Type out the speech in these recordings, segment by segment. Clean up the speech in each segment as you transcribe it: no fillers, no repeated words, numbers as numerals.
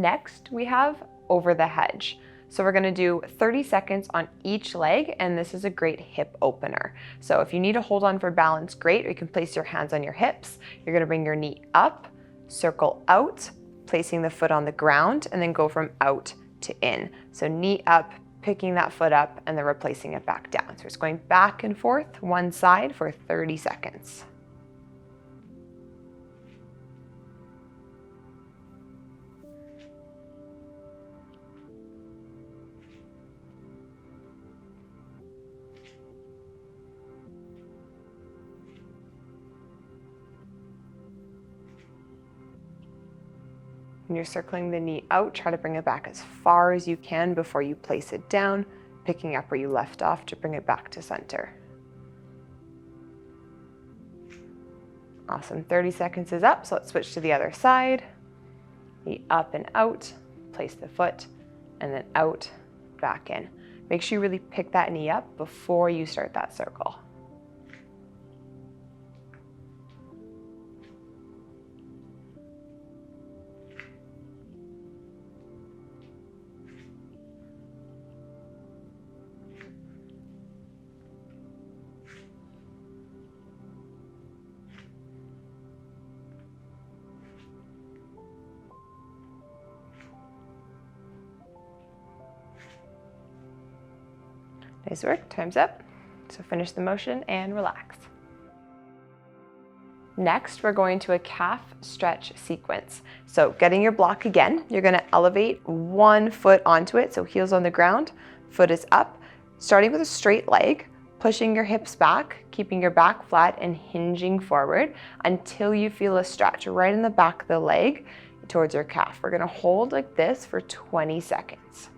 Next, we have over the hedge. So we're gonna do 30 seconds on each leg, and this is a great hip opener. So if you need to hold on for balance, great. Or you can place your hands on your hips. You're gonna bring your knee up, circle out, placing the foot on the ground, and then go from out to in. So knee up, picking that foot up, and then replacing it back down. So it's going back and forth, one side for 30 seconds. When you're circling the knee out, try to bring it back as far as you can before you place it down, picking up where you left off to bring it back to center. Awesome, 30 seconds is up, so let's switch to the other side. Knee up and out, place the foot, and then out, back in. Make sure you really pick that knee up before you start that circle. Nice work, time's up. So finish the motion and relax. Next, we're going to a calf stretch sequence. So getting your block again, you're gonna elevate one foot onto it, so heels on the ground, foot is up, starting with a straight leg, pushing your hips back, keeping your back flat and hinging forward until you feel a stretch right in the back of the leg towards your calf. We're gonna hold like this for 20 seconds.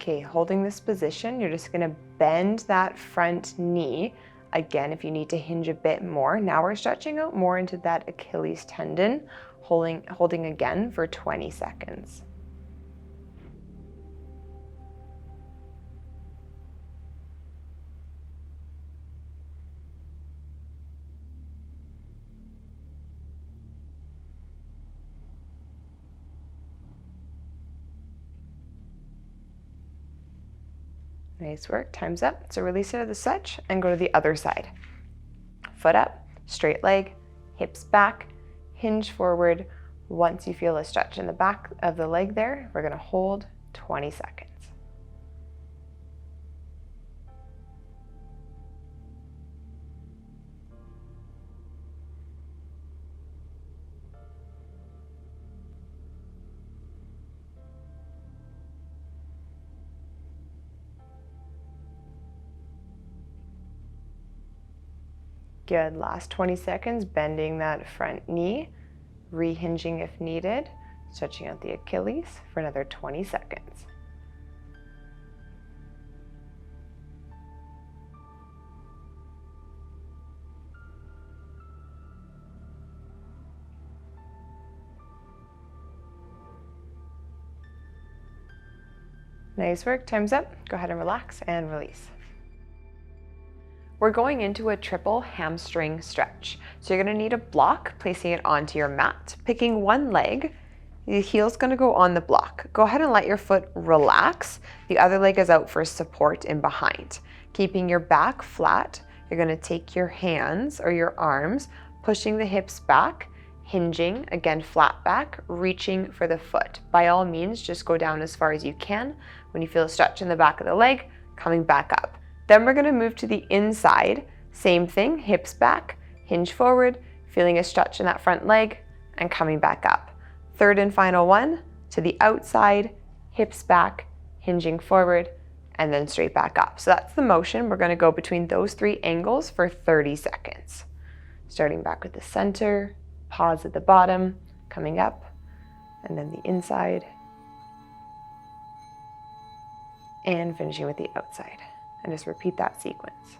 Okay, holding this position, you're just gonna bend that front knee. Again, if you need to hinge a bit more. Now we're stretching out more into that Achilles tendon, holding again for 20 seconds. Nice work, time's up. So release it at the stretch and go to the other side. Foot up, straight leg, hips back, hinge forward. Once you feel a stretch in the back of the leg there, we're gonna hold 20 seconds. Good, last 20 seconds, bending that front knee, rehinging if needed, stretching out the Achilles for another 20 seconds. Nice work, time's up. Go ahead and relax and release. We're going into a triple hamstring stretch. So you're gonna need a block, placing it onto your mat, picking one leg, the heel's gonna go on the block. Go ahead and let your foot relax. The other leg is out for support in behind. Keeping your back flat, you're gonna take your hands or your arms, pushing the hips back, hinging, again flat back, reaching for the foot. By all means, just go down as far as you can. When you feel a stretch in the back of the leg, coming back up. Then we're gonna move to the inside. Same thing, hips back, hinge forward, feeling a stretch in that front leg, and coming back up. Third and final one, to the outside, hips back, hinging forward, and then straight back up. So that's the motion. We're gonna go between those three angles for 30 seconds. Starting back with the center, pause at the bottom, coming up, and then the inside, and finishing with the outside. And just repeat that sequence.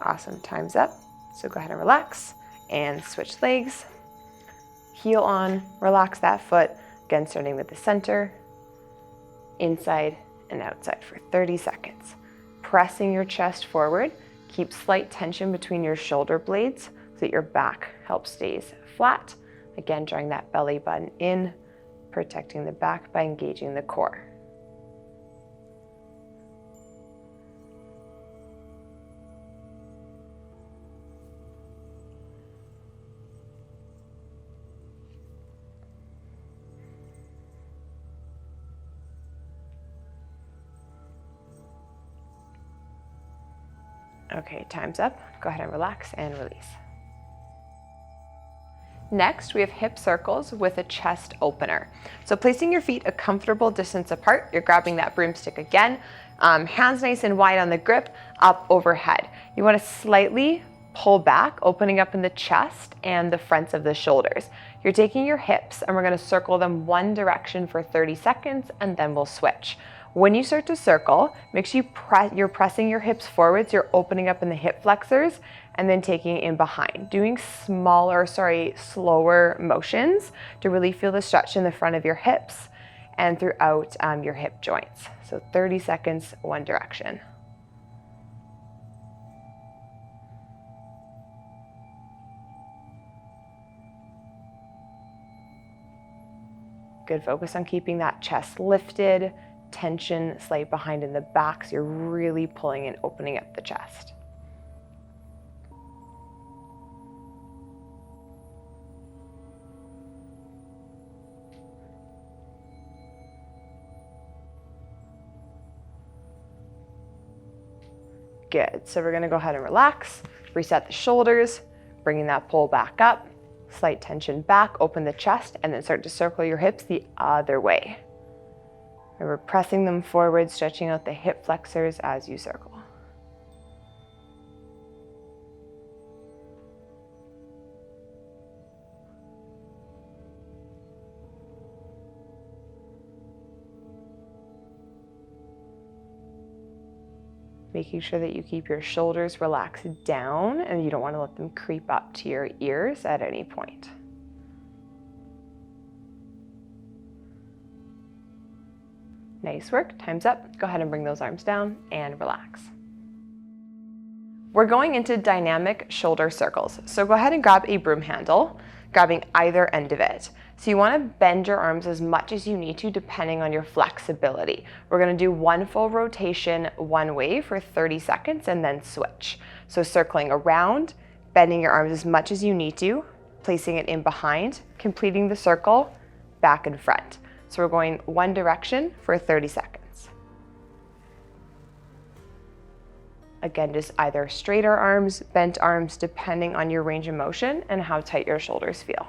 Awesome, time's up. So go ahead and relax and switch legs. Heel on, relax that foot. Again, starting with the center, inside and outside for 30 seconds. Pressing your chest forward. Keep slight tension between your shoulder blades so that your back helps stays flat. Again, drawing that belly button in, protecting the back by engaging the core. Okay, time's up. Go ahead and relax and release. Next, we have hip circles with a chest opener. So placing your feet a comfortable distance apart, you're grabbing that broomstick again, hands nice and wide on the grip, up overhead. You want to slightly pull back, opening up in the chest and the fronts of the shoulders. You're taking your hips and we're going to circle them one direction for 30 seconds and then we'll switch. When you start to circle, make sure you're pressing your hips forwards, you're opening up in the hip flexors and then taking it in behind. Doing slower motions to really feel the stretch in the front of your hips and throughout your hip joints. So 30 seconds, one direction. Good, focus on keeping that chest lifted, tension slight behind in the back, so you're really pulling and opening up the chest. Good, so we're gonna go ahead and relax, reset the shoulders, bringing that pull back up, slight tension back, open the chest, and then start to circle your hips the other way. Remember, pressing them forward, stretching out the hip flexors as you circle. Making sure that you keep your shoulders relaxed down and you don't want to let them creep up to your ears at any point. Nice work, time's up. Go ahead and bring those arms down and relax. We're going into dynamic shoulder circles. So go ahead and grab a broom handle, grabbing either end of it. So you want to bend your arms as much as you need to depending on your flexibility. We're going to do one full rotation one way for 30 seconds and then switch. So circling around, bending your arms as much as you need to, placing it in behind, completing the circle, back and front. So we're going one direction for 30 seconds. Again, just either straighter arms, bent arms, depending on your range of motion and how tight your shoulders feel.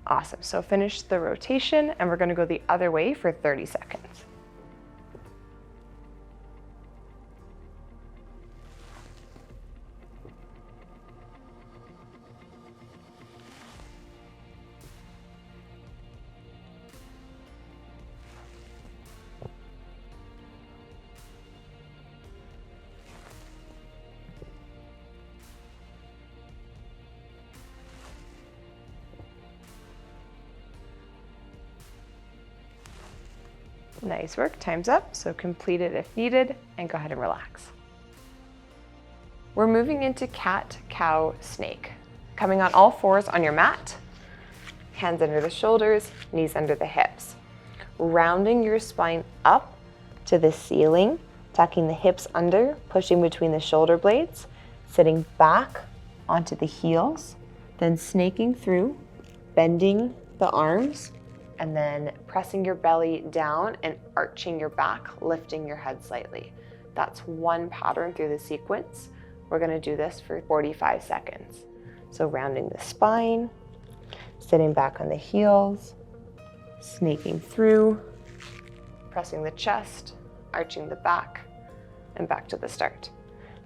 Awesome, so finish the rotation and we're gonna go the other way for 30 seconds. Nice work, time's up, so complete it if needed, and go ahead and relax. We're moving into cat, cow, snake. Coming on all fours on your mat, hands under the shoulders, knees under the hips. Rounding your spine up to the ceiling, tucking the hips under, pushing between the shoulder blades, sitting back onto the heels, then snaking through, bending the arms, and then pressing your belly down and arching your back, lifting your head slightly. That's one pattern through the sequence. We're gonna do this for 45 seconds. So rounding the spine, sitting back on the heels, snaking through, pressing the chest, arching the back, and back to the start.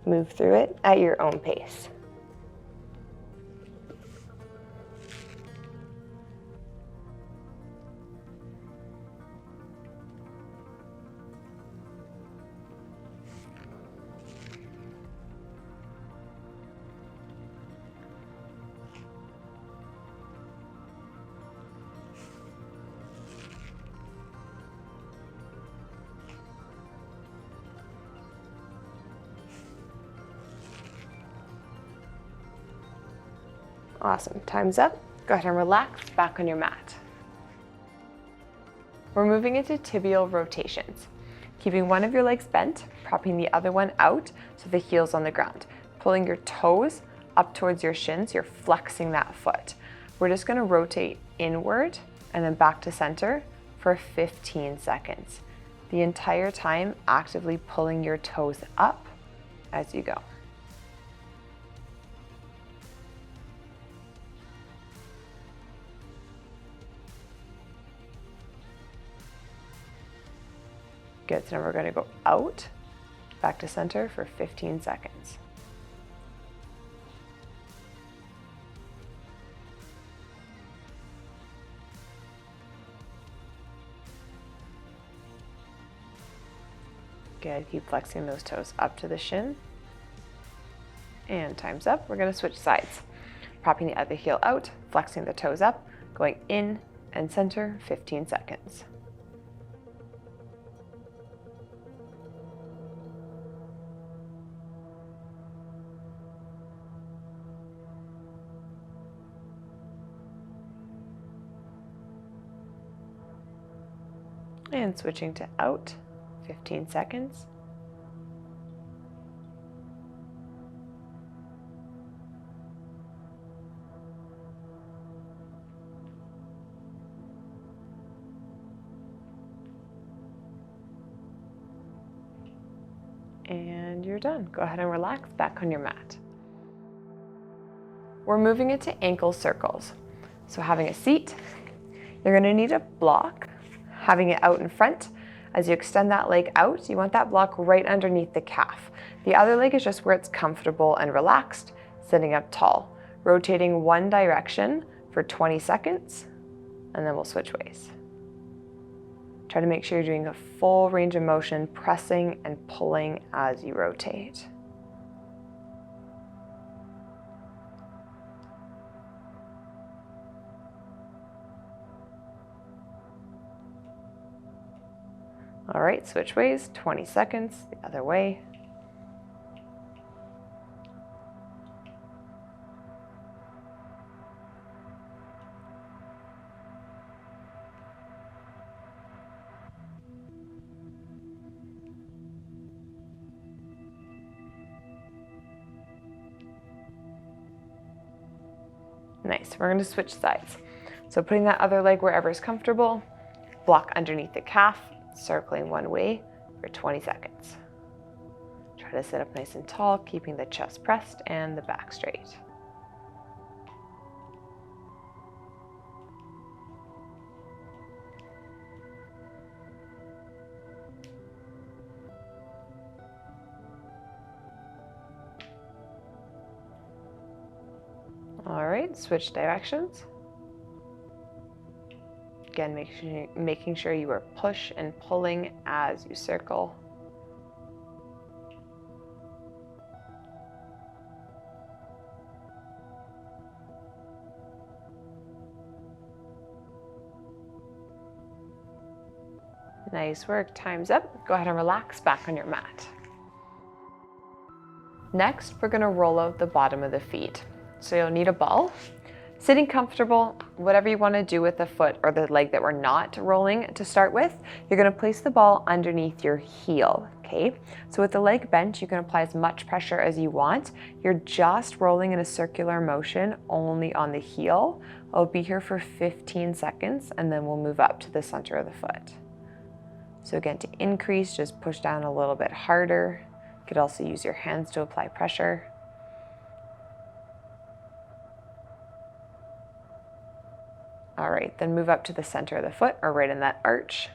Move through it at your own pace. Awesome, time's up. Go ahead and relax back on your mat. We're moving into tibial rotations. Keeping one of your legs bent, propping the other one out so the heel's on the ground. Pulling your toes up towards your shins, you're flexing that foot. We're just gonna rotate inward and then back to center for 15 seconds. The entire time actively pulling your toes up as you go. Good, so now we're gonna go out, back to center for 15 seconds. Good, keep flexing those toes up to the shin. And time's up, we're gonna switch sides. Propping the other heel out, flexing the toes up, going in and center, 15 seconds. And switching to out, 15 seconds. And you're done. Go ahead and relax back on your mat. We're moving into ankle circles. So having a seat, you're gonna need a block, having it out in front. As you extend that leg out, you want that block right underneath the calf. The other leg is just where it's comfortable and relaxed, sitting up tall. Rotating one direction for 20 seconds, and then we'll switch ways. Try to make sure you're doing a full range of motion, pressing and pulling as you rotate. All right, switch ways, 20 seconds, the other way. Nice, we're gonna switch sides. So putting that other leg wherever is comfortable, block underneath the calf, circling one way for 20 seconds. Try to sit up nice and tall, keeping the chest pressed and the back straight. All right, switch directions. Again, making sure you are push and pulling as you circle. Nice work, time's up. Go ahead and relax back on your mat. Next, we're gonna roll out the bottom of the feet. So you'll need a ball. Sitting comfortable, whatever you want to do with the foot or the leg that we're not rolling to start with, you're going to place the ball underneath your heel, okay? So with the leg bent, you can apply as much pressure as you want. You're just rolling in a circular motion only on the heel. I'll be here for 15 seconds and then we'll move up to the center of the foot. So again, to increase, just push down a little bit harder. You could also use your hands to apply pressure. All right, then move up to the center of the foot or right in that arch.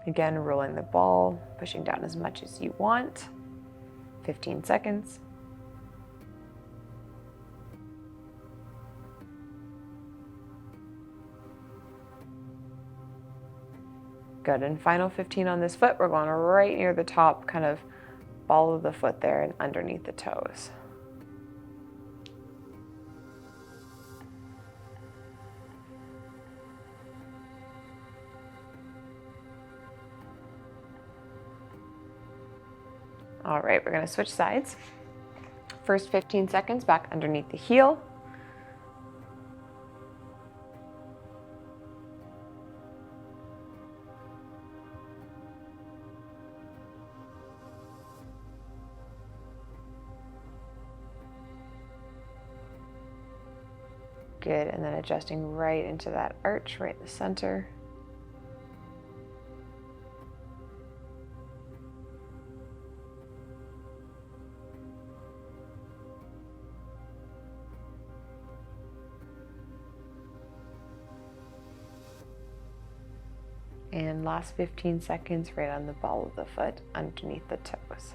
Again, rolling the ball, pushing down as much as you want. 15 seconds. Good, and final 15 on this foot. We're going right near the top, kind of ball of the foot there and underneath the toes. All right, we're gonna switch sides. First 15 seconds back underneath the heel. Good, and then adjusting right into that arch, right in the center. And last 15 seconds right on the ball of the foot, underneath the toes.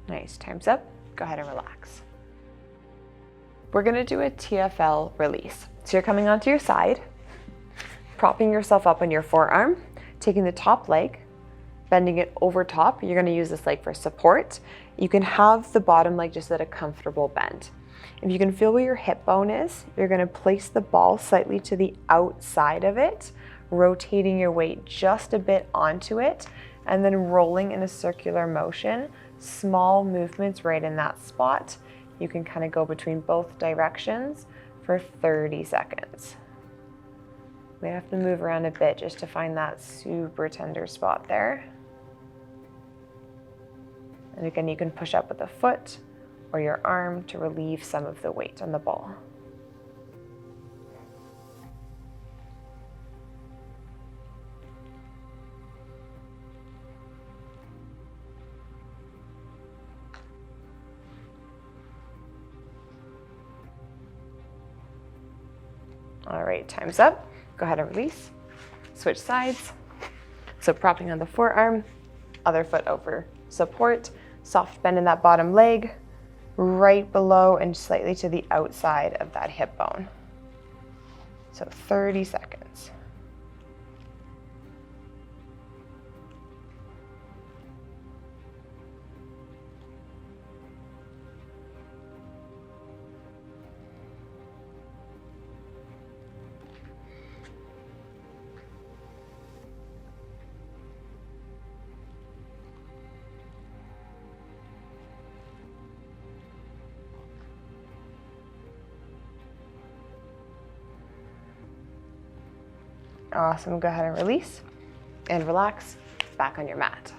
Nice, time's up. Go ahead and relax. We're gonna do a TFL release. So you're coming onto your side, propping yourself up on your forearm, taking the top leg, bending it over top. You're gonna use this leg for support. You can have the bottom leg just at a comfortable bend. If you can feel where your hip bone is, you're gonna place the ball slightly to the outside of it, rotating your weight just a bit onto it, and then rolling in a circular motion. Small movements right in that spot. You can kind of go between both directions for 30 seconds. We have to move around a bit just to find that super tender spot there. And again, you can push up with a foot or your arm to relieve some of the weight on the ball. All right, time's up. Go ahead and release. Switch sides. So propping on the forearm, other foot over support, soft bend in that bottom leg, right below and slightly to the outside of that hip bone. So 30 seconds. Awesome, go ahead and release and relax back on your mat.